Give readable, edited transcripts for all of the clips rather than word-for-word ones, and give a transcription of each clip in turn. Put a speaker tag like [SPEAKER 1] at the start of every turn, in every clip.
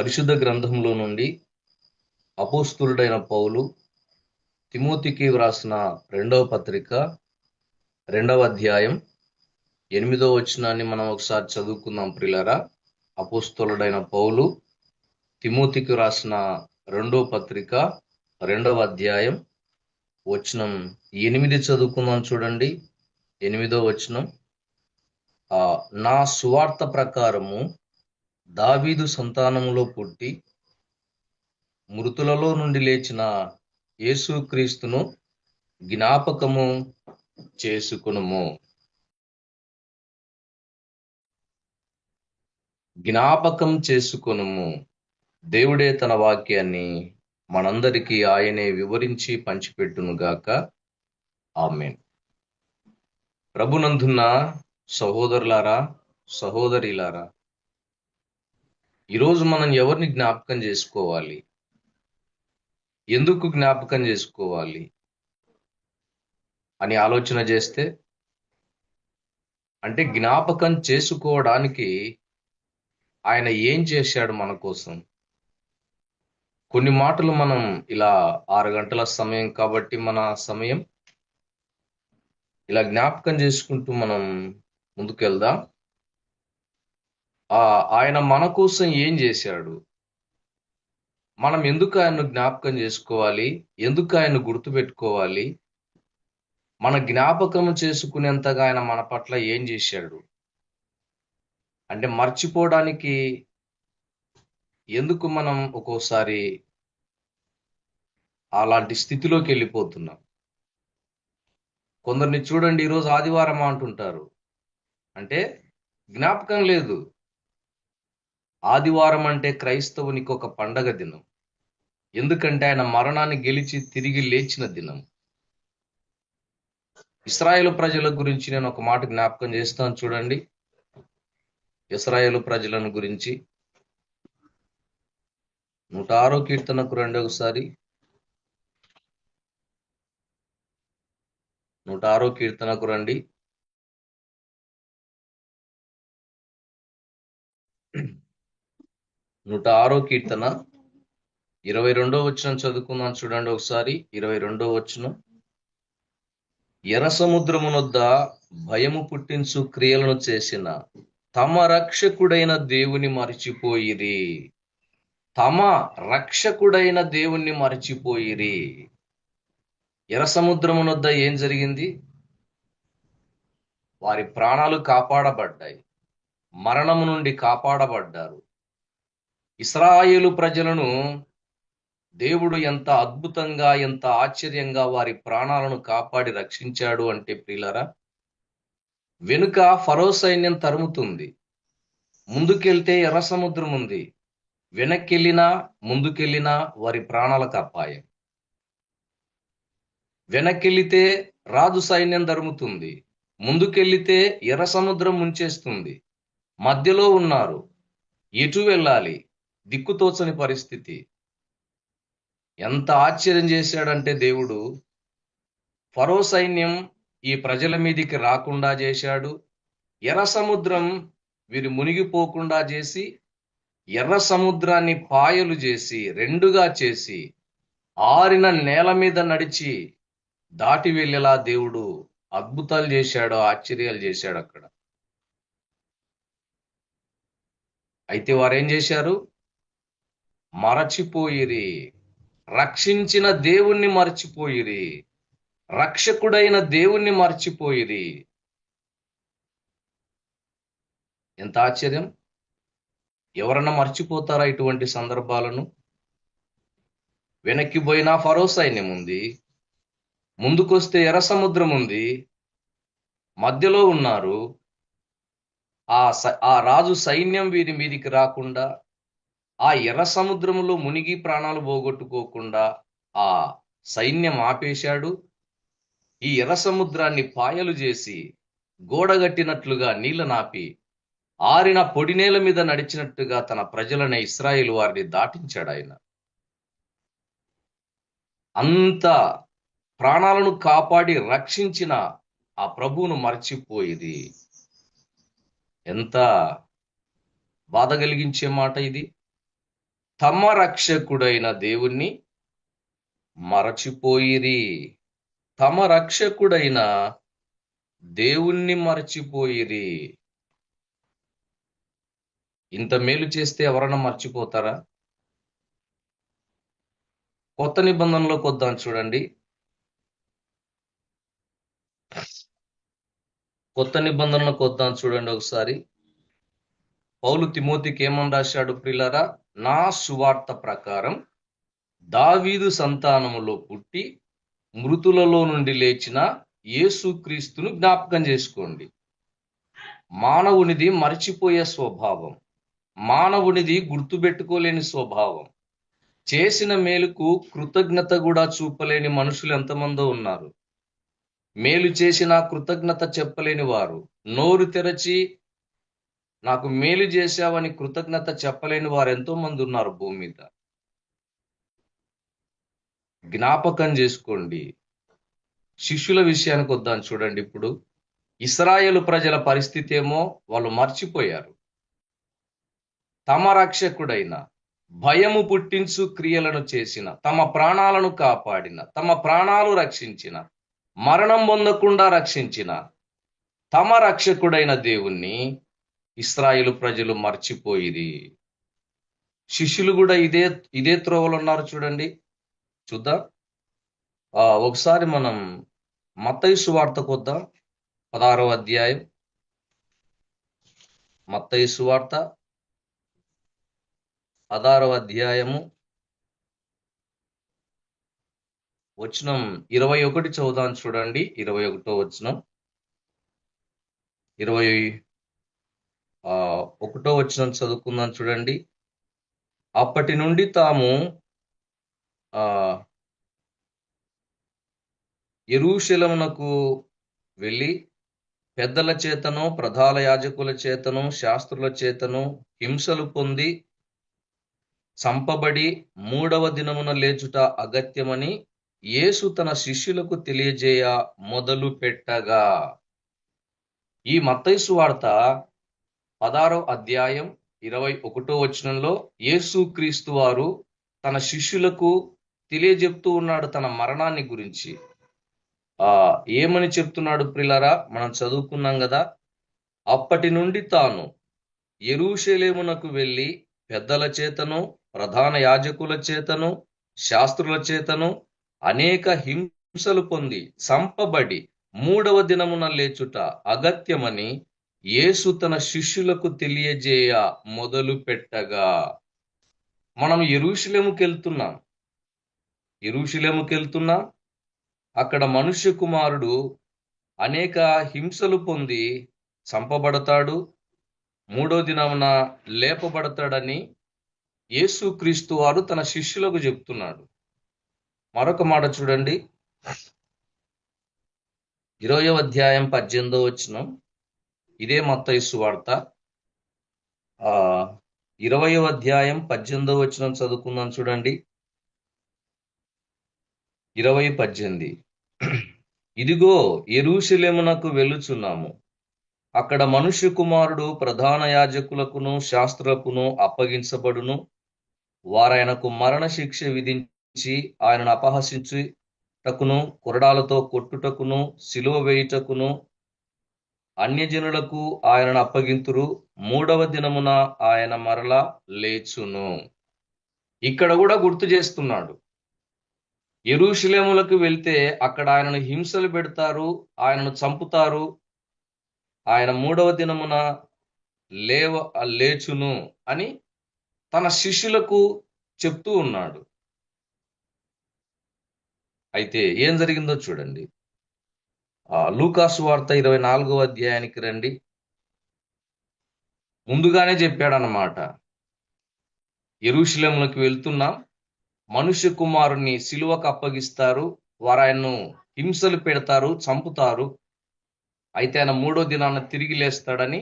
[SPEAKER 1] పరిశుద్ధ గ్రంథంలో నుండి అపోస్తులుడైన పౌలు తిమోతికి వ్రాసిన 2వ పత్రిక 2వ అధ్యాయం 8వ వచనాన్ని మనం ఒకసారి చదువుకుందాం ప్రియులారా. అపోస్తులుడైన పౌలు తిమోతికి వ్రాసిన 2వ పత్రిక 2వ అధ్యాయం వచనం 8 చదువుకుందాం. చూడండి, 8వ వచనం. నా సువార్త ప్రకారము దావీదు సంతానములో పుట్టి మృతులలో నుండి లేచిన యేసుక్రీస్తును జ్ఞాపకము చేసుకొనుము. జ్ఞాపకం చేసుకొనుము. దేవుడే తన వాక్యాన్ని మనందరికీ ఆయనే వివరించి పంచిపెట్టునుగాక. ఆమేన్. ప్రభునందున్న సహోదరులారా, సహోదరిలారా, ఈరోజు మనం ఎవరిని జ్ఞాపకం చేసుకోవాలి? ఎందుకు జ్ఞాపకం చేసుకోవాలి అని ఆలోచన చేస్తే, అంటే జ్ఞాపకం చేసుకోవడానికి ఆయన ఏం చేశాడు మన కోసం? కొన్ని మాటలు మనం ఇలా 6 గంటల సమయం కాబట్టి మన సమయం ఇలా జ్ఞాపకం చేసుకుంటూ మనం ముందుకెళ్దాం. ఆయన మన కోసం ఏం చేశాడు? మనం ఎందుకు ఆయన్ను జ్ఞాపకం చేసుకోవాలి? ఎందుకు ఆయన్ను గుర్తుపెట్టుకోవాలి? మన జ్ఞాపకం చేసుకునేంతగా ఆయన మన పట్ల ఏం చేశాడు? అంటే మర్చిపోవడానికి ఎందుకు మనం ఒక్కోసారి అలాంటి స్థితిలోకి వెళ్ళిపోతున్నాం? కొందరిని చూడండి, ఈరోజు ఆదివారం అంటుంటారు, అంటే జ్ఞాపకం లేదు. ఆదివారం అంటే క్రైస్తవునికి ఒక పండగ దినం. ఎందుకంటే ఆయన మరణాన్ని గెలిచి తిరిగి లేచిన దినం. ఇశ్రాయేలు ప్రజల గురించి నేను ఒక మాట జ్ఞాపకం చేస్తాను, చూడండి. ఇశ్రాయేలు ప్రజలను గురించి 106వ కీర్తనకు రండి ఒకసారి. 106వ కీర్తనకు రండి. 106వ కీర్తన 22వ వచనం చదువుకుందాం. చూడండి ఒకసారి, 22వ వచనం. ఎర్ర సముద్రమునొద్ద భయము పుట్టించు క్రియలను చేసిన తమ రక్షకుడైన దేవుని మరిచిపోయిరి. తమ రక్షకుడైన దేవుణ్ణి మరిచిపోయిరి. ఎర్ర సముద్రమునొద్ద ఏం జరిగింది? వారి ప్రాణాలు కాపాడబడ్డాయి, మరణము నుండి కాపాడబడ్డారు. ఇశ్రాయేలు ప్రజలను దేవుడు ఎంత అద్భుతంగా, ఎంత ఆశ్చర్యంగా వారి ప్రాణాలను కాపాడి రక్షించాడు అంటే ప్రియులారా, వెనుక ఫరో సైన్యం తరుముతుంది. ముందుకెళ్తే ఎర్ర సముద్రం ఉంది. వెనక్కెళ్ళినా ముందుకెళ్ళినా వారి ప్రాణాలకు అపాయం. వెనక్కెళ్ళితే రాజు సైన్యం తరుముతుంది, ముందుకెళ్ళితే ఎర్ర సముద్రం ముంచేస్తుంది. మధ్యలో ఉన్నారు, ఎటు వెళ్ళాలి? దిక్కుతోచని పరిస్థితి. ఎంత ఆశ్చర్యం చేశాడంటే దేవుడు, ఫరో సైన్యం ఈ ప్రజల మీదికి రాకుండా చేశాడు. ఎర్ర సముద్రం వీరు మునిగిపోకుండా చేసి, ఎర్ర సముద్రాన్ని పాయలు చేసి, రెండుగా చేసి, ఆరిన నేల మీద నడిచి దాటి వెళ్ళేలా దేవుడు అద్భుతాలు చేశాడు, ఆశ్చర్యాలు చేశాడు అక్కడ. అయితే వారేం చేశారు? మరచిపోయిరి. రక్షించిన దేవుణ్ణి మర్చిపోయిరి. రక్షకుడైన దేవుణ్ణి మర్చిపోయిరి. ఎంత ఆశ్చర్యం! ఎవరన్నా మర్చిపోతారా ఇటువంటి సందర్భాలను? వెనక్కి పోయినా ఫరో సైన్యం ఉంది, ముందుకొస్తే ఎర్ర సముద్రం ఉంది, మధ్యలో ఉన్నారు. ఆ రాజు సైన్యం వీరి మీదికి రాకుండా, ఆ ఎర్ర సముద్రములో మునిగి ప్రాణాలు పోగొట్టుకోకుండా ఆ సైన్యం ఆపేశాడు. ఈ ఎర్ర సముద్రాన్ని పాయలు చేసి గోడగట్టినట్లుగా నీళ్ల నాపి, ఆరిన పొడి నేల మీద నడిచినట్టుగా తన ప్రజలనే ఇశ్రాయేలు వారిని దాటించాడు ఆయన. అంత ప్రాణాలను కాపాడి రక్షించిన ఆ ప్రభువును మర్చిపోయేది. ఎంత బాధ కలిగించే మాట ఇది! తమ రక్షకుడైన దేవుణ్ణి మరచిపోయిరి. తమ రక్షకుడైన దేవుణ్ణి మరచిపోయిరి. ఇంత మేలు చేస్తే ఎవరన్నా మర్చిపోతారా? కొత్త నిబంధనలోకి వద్దాం చూడండి. కొత్త నిబంధనలోకి వద్దాం చూడండి ఒకసారి. పౌలు తిమోతికి ఏమని రాశాడు ప్రియులారా? నా సువార్త ప్రకారం దావీదు సంతానములో పుట్టి మృతులలో నుండి లేచిన యేసుక్రీస్తును జ్ఞాపకం చేసుకోండి. మానవునిది మరచిపోయే స్వభావం, మానవునిది గుర్తుపెట్టుకోలేని స్వభావం. చేసిన మేలుకు కృతజ్ఞత కూడా చూపలేని మనుషులు ఎంతమందో ఉన్నారు. మేలు చేసిన కృతజ్ఞత చెప్పలేని వారు, నోరు తెరచి నాకు మేలు చేశావని కృతజ్ఞత చెప్పలేని వారు ఎంతో మంది ఉన్నారు భూమి మీద. జ్ఞాపకం చేసుకోండి. శిష్యుల విషయానికి వద్దాం చూడండి. ఇప్పుడు ఇశ్రాయేలు ప్రజల పరిస్థితి ఏమో, వాళ్ళు మర్చిపోయారు. తమ రక్షకుడైన, భయము పుట్టించు క్రియలను చేసిన, తమ ప్రాణాలను కాపాడిన, తమ ప్రాణాలు రక్షించిన, మరణం పొందకుండా రక్షించిన తమ రక్షకుడైన దేవుణ్ణి ఇశ్రాయేలు ప్రజలు మర్చిపోయిరి. శిష్యులు కూడా ఇదే త్రోవలు ఉన్నారు చూడండి. చూద్దాం. ఒకసారి మనం మత్తయి సువార్తకు వద్దాం. 16వ అధ్యాయం. మత్తయి సువార్త 16వ అధ్యాయము వచనం 21 చదువుదాం చూడండి. 21వ వచనం, 21వ వచనం చదువుకుందాం చూడండి. అప్పటి నుండి తాము యెరూషలేమునకు వెళ్ళి పెద్దల చేతను, ప్రధాన యాజకుల చేతను, శాస్త్రుల చేతను హింసలు పొంది చంపబడి 3వ దినమున లేచుట అగత్యమని యేసు తన శిష్యులకు తెలియజేయ మొదలు పెట్టగా. ఈ మత్తయి సువార్త 16వ అధ్యాయం 21వ వచనంలో యేసుక్రీస్తు వారు తన శిష్యులకు తెలియజెప్తూ ఉన్నాడు తన మరణాన్ని గురించి. ఏమని చెప్తున్నాడు ప్రియులారా? మనం చదువుకున్నాం కదా. అప్పటి నుండి తాను యెరూషలేమునకు వెళ్ళి పెద్దల చేతను, ప్రధాన యాజకుల చేతను, శాస్త్రుల చేతను అనేక హింసలు పొంది చంపబడి 3వ దినమున లేచుట అగత్యమని యేసు తన శిష్యులకు తెలియజేయ మొదలు పెట్టగా. మనం యెరూషలేముకి వెళ్తున్నాం. అక్కడ మనుష్య కుమారుడు అనేక హింసలు పొంది చంపబడతాడు, 3వ దినమున లేపబడతాడని యేసుక్రీస్తు వారు తన శిష్యులకు చెప్తున్నాడు. మరొక మాట చూడండి. 20వ అధ్యాయం 18వ వచనం. ఇదే మత్తయి సువార్త 20వ అధ్యాయం 18వ వచనం చదువుకుందాం చూడండి. 20:18. ఇదిగో యెరూషలేమునకు వెళ్ళుచున్నాము, అక్కడ మనుష్య కుమారుడు ప్రధాన యాజకులకును శాస్త్రులకును అప్పగించబడును, వారాయనకు మరణ శిక్ష విధించి ఆయనను అపహసించుటకును, కొరడాలతో కొట్టుటకును, సిలువ వేయుటకును అన్యజనులకు ఆయనను అప్పగింతురు, 3వ దినమున ఆయన మరలా లేచును. ఇక్కడ కూడా గుర్తు చేస్తున్నాడు. యెరూషలేములకు వెళ్తే అక్కడ ఆయనను హింసలు పెడతారు, ఆయనను చంపుతారు, ఆయన 3వ దినమున లేచును అని తన శిష్యులకు చెప్తూ ఉన్నాడు. అయితే ఏం జరిగిందో చూడండి. లూకాసు వార్త 24వ అధ్యాయానికి రండి. ముందుగానే చెప్పాడన్నమాట. యెరూషలేములకు వెళ్తున్నాం, మనుష్య కుమారుని సిలువకు అప్పగిస్తారు, వారు ఆయన్ను హింసలు పెడతారు, చంపుతారు, అయితే ఆయన 3వ దినాన తిరిగి లేస్తాడని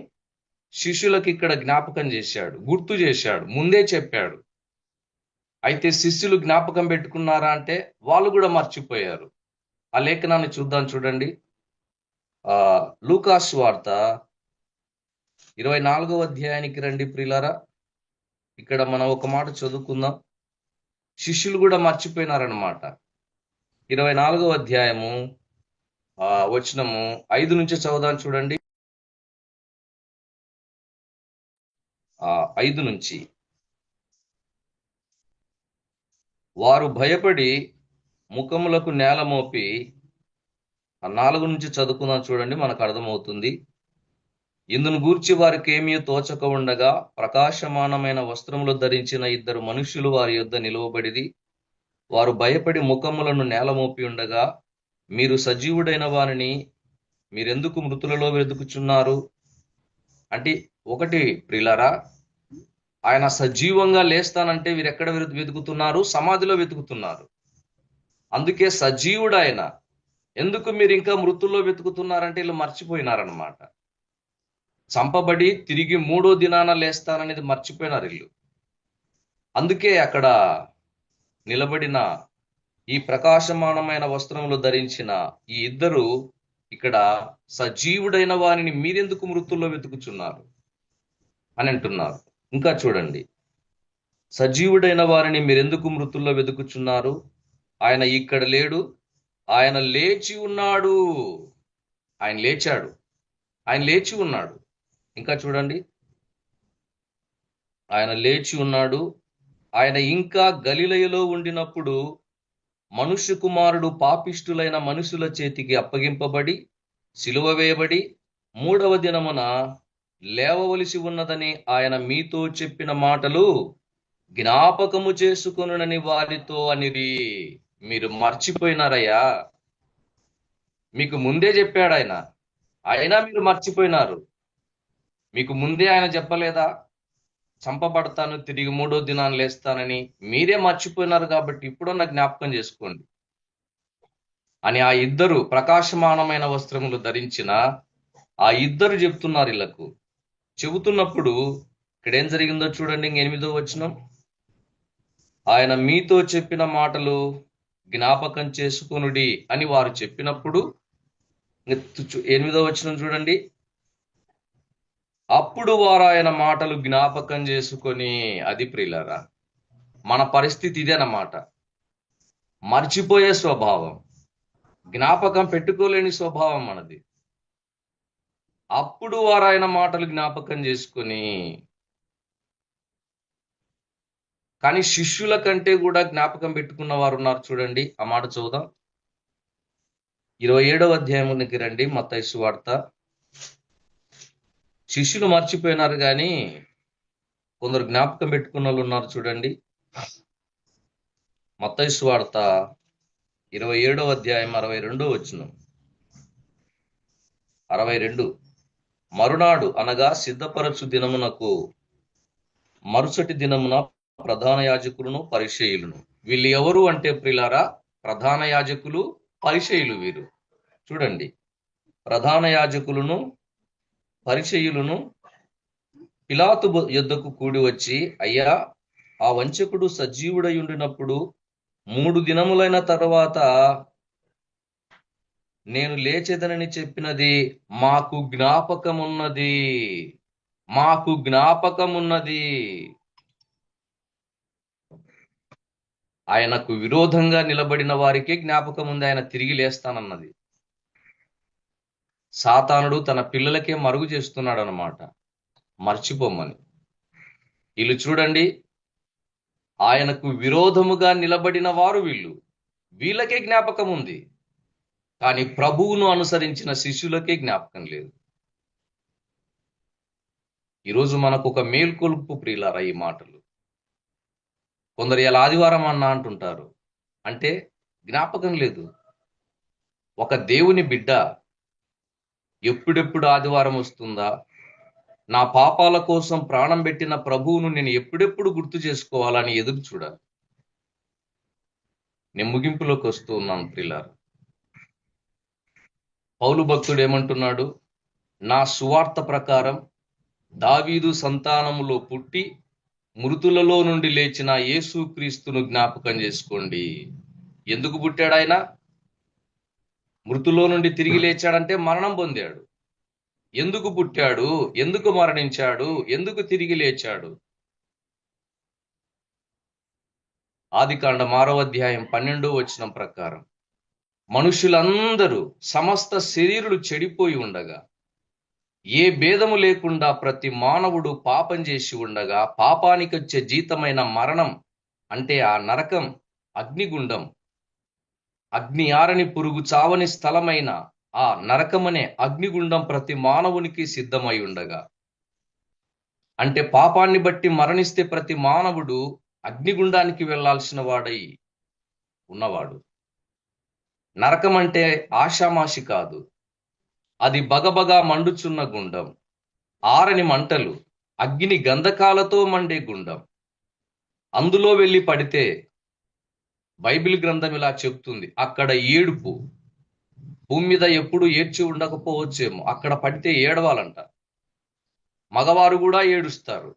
[SPEAKER 1] శిష్యులకు ఇక్కడ జ్ఞాపకం చేశాడు, గుర్తు చేశాడు, ముందే చెప్పాడు. అయితే శిష్యులు జ్ఞాపకం పెట్టుకున్నారా అంటే వాళ్ళు కూడా మర్చిపోయారు. ఆ లేఖనాన్ని చూద్దాం చూడండి. లూకాసు వార్త 24వ అధ్యాయానికి రండి ప్రియులారా. ఇక్కడ మనం ఒక మాట చదువుకుందాం. శిష్యులు కూడా మర్చిపోయినారనమాట. 24వ అధ్యాయము వచనము 5 నుంచి చదువుదాం చూడండి. 5 నుంచి. వారు భయపడి ముఖములకు నేల మోపి, 4 నుంచి చదువుకుందాం చూడండి, మనకు అర్థమవుతుంది. ఇందును గూర్చి వారికి ఏమీ తోచక ఉండగా ప్రకాశమానమైన వస్త్రములు ధరించిన 2 మనుష్యులు వారి యొద్ద నిలువబడిది. వారు భయపడి ముఖములను నేల మోపి ఉండగా, మీరు సజీవుడైన వారిని మీరెందుకు మృతులలో వెతుకుచున్నారు? అంటే ఒకటి ప్రియులారా, ఆయన సజీవంగా లేస్తానంటే వీరెక్కడ వెతుకుతున్నారు? సమాధిలో వెతుకుతున్నారు. అందుకే సజీవుడు ఆయన. ఎందుకు మీరు ఇంకా మృతుల్లో వెతుకుతున్నారంటే వీళ్ళు మర్చిపోయినారనమాట. చంపబడి తిరిగి 3వ దినాన లేస్తాననేది మర్చిపోయినారు వీళ్ళు. అందుకే అక్కడ నిలబడిన ఈ ప్రకాశమానమైన వస్త్రములు ధరించిన ఈ 2 ఇక్కడ సజీవుడైన వారిని మీరెందుకు మృతుల్లో వెతుకుచున్నారు అని అంటున్నారు. ఇంకా చూడండి, సజీవుడైన వారిని మీరెందుకు మృతుల్లో వెతుకుచున్నారు? ఆయన ఇక్కడ లేడు, ఆయన లేచి ఉన్నాడు. ఆయన లేచాడు, ఆయన లేచి ఉన్నాడు. ఇంకా చూడండి, ఆయన లేచి ఉన్నాడు. ఆయన ఇంకా గలిలయలో ఉండినప్పుడు మనుష్య కుమారుడు పాపిష్టులైన మనుషుల చేతికి అప్పగింపబడి సిలువ వేయబడి 3వ దినమున లేవవలసి ఉన్నదని ఆయన మీతో చెప్పిన మాటలు జ్ఞాపకము చేసుకొనునని వారితో అనిరి. మీరు మర్చిపోయినారయ్యా. మీకు ముందే చెప్పాడు ఆయన, అయినా మీరు మర్చిపోయినారు. మీకు ముందే ఆయన చెప్పలేదా చంపబడతాను, తిరిగి 3వ దినాన్ని లేస్తానని? మీరే మర్చిపోయినారు కాబట్టి ఇప్పుడన్నా జ్ఞాపకం చేసుకోండి అని ఆ 2 ప్రకాశమానమైన వస్త్రములు ధరించిన ఆ 2 చెప్తున్నారు వీళ్ళకు. చెబుతున్నప్పుడు ఇక్కడ ఏం జరిగిందో చూడండి. 8వ వచనం, ఆయన మీతో చెప్పిన మాటలు జ్ఞాపకం చేసుకొనుడి అని వారు చెప్పినప్పుడు, 8వ వచనం చూడండి, అప్పుడు వారు ఆయన మాటలు జ్ఞాపకం చేసుకొని. అది ప్రియులారా, మన పరిస్థితి ఇదేనమాట. మర్చిపోయే స్వభావం, జ్ఞాపకం పెట్టుకోలేని స్వభావం మనది. అప్పుడు వారు ఆయన మాటలు జ్ఞాపకం చేసుకొని. కానీ శిష్యుల కంటే కూడా జ్ఞాపకం పెట్టుకున్న వారు ఉన్నారు చూడండి. ఆ మాట చూద్దాం. 27వ అధ్యాయానికి రండి, మత్తయి సువార్త. శిష్యులు మర్చిపోయినారు కానీ కొందరు జ్ఞాపకం పెట్టుకున్న వాళ్ళు ఉన్నారు చూడండి. మత్తయి సువార్త 27వ అధ్యాయం 62వ వచనం. 62. మరునాడు అనగా సిద్ధపరచు దినమునకు మరుసటి దినమున ప్రధాన యాజకులను పరిసయ్యులను. వీళ్ళు ఎవరు అంటే ప్రియులారా, ప్రధాన యాజకులు పరిసయ్యులు. వీరు చూడండి, ప్రధాన యాజకులను పరిసయ్యులను పిలాతు యొద్దకు కూడి వచ్చి, అయ్యా, ఆ వంచకుడు సజీవుడై ఉండినప్పుడు 3 దినములైన తర్వాత నేను లేచేదనని చెప్పినది మాకు జ్ఞాపకమున్నది, మాకు జ్ఞాపకమున్నది. ఆయనకు విరోధంగా నిలబడిన వారికే జ్ఞాపకం ఉంది ఆయన తిరిగి లేస్తానన్నది. సాతానుడు తన పిల్లలకే మరుగు చేస్తున్నాడు అన్నమాట, మర్చిపోమని. వీళ్ళు చూడండి, ఆయనకు విరోధముగా నిలబడిన వారు వీళ్ళకే జ్ఞాపకం ఉంది, కానీ ప్రభువును అనుసరించిన శిష్యులకే జ్ఞాపకం లేదు. ఈరోజు మనకు ఒక మేల్కొల్పు ప్రియులారా ఈ మాటలు. కొందరు ఇలా ఆదివారం అన్నా అంటుంటారు, అంటే జ్ఞాపకం లేదు. ఒక దేవుని బిడ్డ ఎప్పుడెప్పుడు ఆదివారం వస్తుందా, నా పాపాల కోసం ప్రాణం పెట్టిన ప్రభువును నేను ఎప్పుడెప్పుడు గుర్తు చేసుకోవాలని ఎదురు చూడాలి. నేను ముగింపులోకి వస్తూ ఉన్నాను ప్రియులారా. పౌలు భక్తుడు ఏమంటున్నాడు? నా సువార్త ప్రకారం దావీదు సంతానములో పుట్టి మృతులలో నుండి లేచిన యేసుక్రీస్తును జ్ఞాపకం చేసుకోండి. ఎందుకు పుట్టాడు ఆయన? మృతులో నుండి తిరిగి లేచాడంటే మరణం పొందాడు. ఎందుకు పుట్టాడు? ఎందుకు మరణించాడు? ఎందుకు తిరిగి లేచాడు? ఆదికాండం 6వ అధ్యాయం 12వ వచనం ప్రకారం మనుషులందరూ సమస్త శరీరులు చెడిపోయి ఉండగా, ఏ భేదము లేకుండా ప్రతి మానవుడు పాపం చేసి ఉండగా, పాపానికొచ్చే జీతమైన మరణం అంటే ఆ నరకం, అగ్నిగుండం, అగ్ని ఆరని పురుగు చావని స్థలమైన ఆ నరకమనే అగ్నిగుండం ప్రతి మానవునికి సిద్ధమై ఉండగా, అంటే పాపాన్ని బట్టి మరణిస్తే ప్రతి మానవుడు అగ్నిగుండానికి వెళ్లాల్సిన వాడై ఉన్నవాడు. నరకం అంటే ఆషామాషి కాదు, అది బగబగా మండుచున్న గుండం, ఆరని మంటలు, అగ్ని గంధకాలతో మండే గుండం. అందులో వెళ్ళి పడితే బైబిల్ గ్రంథం ఇలా చెప్తుంది, అక్కడ ఏడుపు. భూమి మీద ఎప్పుడు ఏడ్చి ఉండకపోవచ్చేమో, అక్కడ పడితే ఏడవాలంట. మగవారు కూడా ఏడుస్తారు,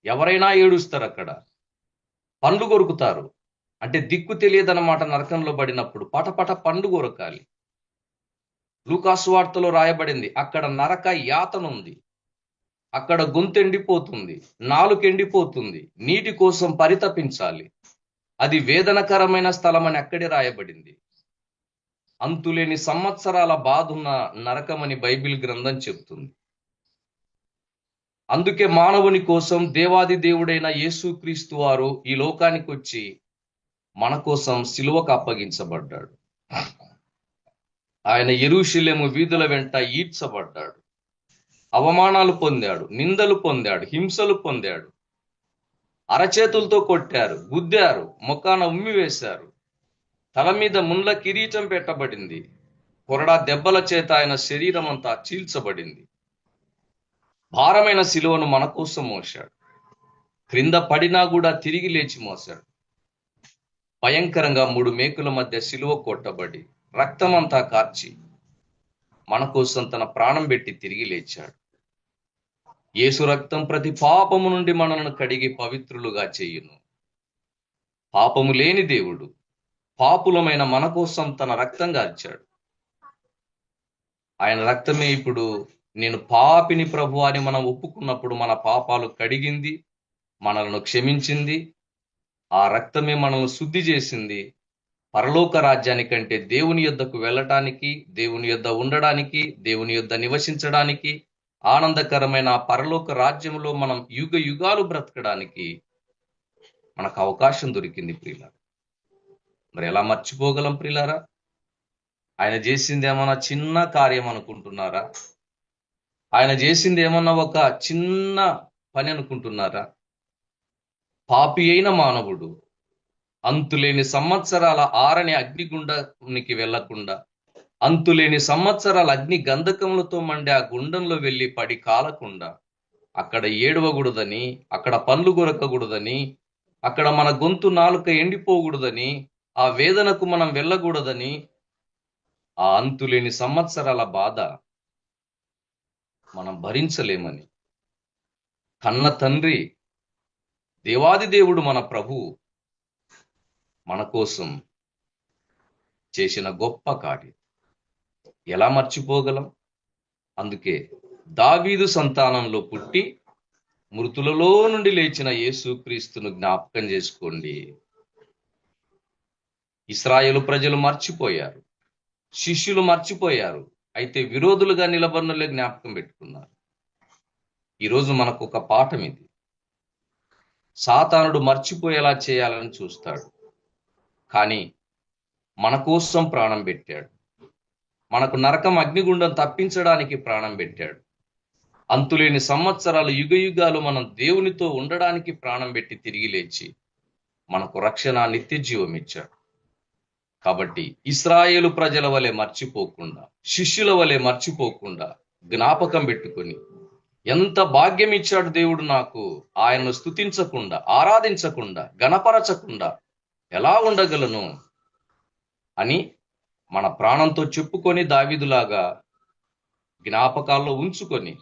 [SPEAKER 1] ఎవరైనా ఏడుస్తారు. అక్కడ పండ్లు కొరుకుతారు, అంటే దిక్కు తెలియదన్నమాట. నరకంలో పడినప్పుడు పటపట పండ్లు కొరకాలి. లూకాసు వార్తలో రాయబడింది, అక్కడ నరక యాతన ఉంది. అక్కడ గొంతు ఎండిపోతుంది, నాలుక ఎండిపోతుంది, నీటి కోసం పరితపించాలి. అది వేదనకరమైన స్థలం అని అక్కడే రాయబడింది. అంతులేని సంవత్సరాల బాధున్న నరకమని బైబిల్ గ్రంథం చెప్తుంది. అందుకే మానవుని కోసం దేవాది దేవుడైన యేసుక్రీస్తు వారు ఈ లోకానికి వచ్చి మన కోసం సిలువకు అప్పగించబడ్డాడు. ఆయన యెరూషలేము వీధుల వెంట ఈడ్చబడ్డాడు, అవమానాలు పొందాడు, నిందలు పొందాడు, హింసలు పొందాడు. అరచేతులతో కొట్టారు, గుద్దారు, ముఖాన ఉమ్మి వేశారు, తల మీద ముండ్ల కిరీటం పెట్టబడింది, కొరడా దెబ్బల చేత ఆయన శరీరం అంతా చీల్చబడింది. భారమైన సిలువను మన కోసం మోశాడు, క్రింద పడినా కూడా తిరిగి లేచి మోశాడు. భయంకరంగా 3 మేకుల మధ్య సిలువ కొట్టబడి రక్తమంతా కార్చి మన కోసం తన ప్రాణం పెట్టి తిరిగి లేచాడు. యేసు రక్తం ప్రతి పాపము నుండి మనలను కడిగి పవిత్రులుగా చేయును. పాపము లేని దేవుడు పాపులమైన మన కోసం తన రక్తం గార్చాడు. ఆయన రక్తమే ఇప్పుడు నేను పాపిని ప్రభు అని మనం ఒప్పుకున్నప్పుడు మన పాపాలు కడిగింది, మనలను క్షమించింది. ఆ రక్తమే మనల్ని శుద్ధి చేసింది. పరలోక రాజ్యానికంటే దేవుని యొద్దకు వెళ్ళటానికి, దేవుని యొద్ద ఉండడానికి, దేవుని యొద్ద నివసించడానికి, ఆనందకరమైన ఆ పరలోక రాజ్యంలో మనం యుగ యుగాలు బ్రతకడానికి మనకు అవకాశం దొరికింది ప్రియులారా. మరి ఎలా మర్చిపోగలం ప్రియులారా? ఆయన చేసింది ఏమన్నా చిన్న కార్యం అనుకుంటున్నారా? ఆయన చేసింది ఏమన్నా ఒక చిన్న పని అనుకుంటున్నారా? పాపి అయిన మానవుడు అంతులేని సంవత్సరాల ఆరని అగ్నిగుండానికి వెళ్లకుండా, అంతులేని సంవత్సరాల అగ్ని గంధకములతో మండే ఆ గుండంలో వెళ్ళి పడి కాలకుండా, అక్కడ ఏడవకూడదని, అక్కడ పండ్లు కొరకకూడదని, అక్కడ మన గొంతు నాలుక ఎండిపోకూడదని, ఆ వేదనకు మనం వెళ్ళకూడదని, ఆ అంతులేని సంవత్సరాల బాధ మనం భరించలేమని కన్న తండ్రి దేవాది దేవుడు మన ప్రభువు మన కోసం చేసిన గొప్ప కార్యం ఎలా మర్చిపోగలం? అందుకే దావీదు సంతానంలో పుట్టి మృతులలో నుండి లేచిన యేసుక్రీస్తును జ్ఞాపకం చేసుకోండి. ఇశ్రాయేలు ప్రజలు మర్చిపోయారు, శిష్యులు మర్చిపోయారు, అయితే విరోధులుగా నిలబడినలే జ్ఞాపకం పెట్టుకున్నారు. ఈరోజు మనకు ఒక పాఠం ఇది. సాతానుడు మర్చిపోయేలా చేయాలని చూస్తాడు, కానీ మన కోసం ప్రాణం పెట్టాడు. మనకు నరకం అగ్నిగుండం తప్పించడానికి ప్రాణం పెట్టాడు. అంతులేని సంవత్సరాలు యుగ యుగాలు మనం దేవునితో ఉండడానికి ప్రాణం పెట్టి తిరిగి లేచి మనకు రక్షణ, నిత్య జీవం ఇచ్చాడు. కాబట్టి ఇశ్రాయేలు ప్రజల వలె మర్చిపోకుండా, శిష్యుల వలె మర్చిపోకుండా జ్ఞాపకం పెట్టుకొని, ఎంత భాగ్యం ఇచ్చాడు దేవుడు నాకు, ఆయనను స్తుతించకుండా, ఆరాధించకుండా, గణపరచకుండా ఎలా ఉండగలను అని మన ప్రాణంతో చెప్పుకొని, దావీదులాగా జ్ఞాపకాల్లో ఉంచుకొని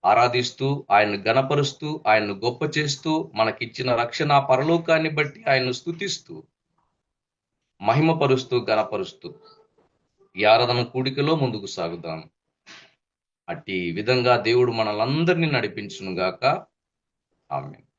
[SPEAKER 1] ఆరాధిస్తూ, ఆయన్ను గణపరుస్తూ, ఆయన్ను గొప్ప చేస్తూ, మనకిచ్చిన రక్షణ పరలోకాన్ని బట్టి ఆయన్ను స్తుతిస్తూ, మహిమపరుస్తూ, గణపరుస్తూ ఈ ఆరాధన కూడికలో ముందుకు సాగుదాం. అట్టి విధంగా దేవుడు మనలందరినీ నడిపించునుగాక. ఆమేన్.